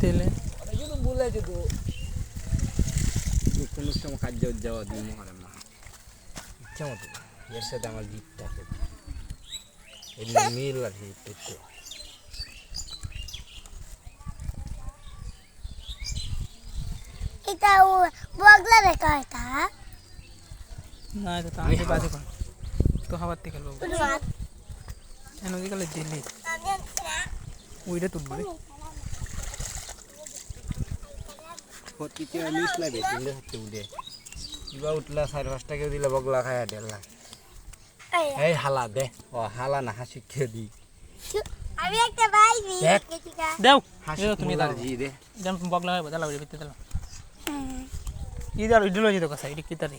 ছেলে কিন্তু বলেছে তো কোনো সময় কাজ যাওয়া দিই মহারে মা ইচ্ছা মতো এর সাথে আমার গিফট আছে এই মিল আছে একটু এটা বগলা রেখা এটা না এটা তো আমি বাজে কর তো খাবার থেকে খেলবো এনে গেলে জেলি ওইটা তুলবো রে হতিতে মিস লাগে তিনটে হচ্ছে উঠে কিবা উঠলা 4-5 টাকা দিলে বগলা খায় 1.5 লাখ এই হালা দে ও হালা না হাসি খেয়ে দি আমি একটা বাইবি দেখ দাও হাসি তুমি তুমি দাও জি দে যেন বগলা হয় বদলা ওই ভিতরে দাও ই দাও ইডলো জি তো কাছে ইডি কিতা দি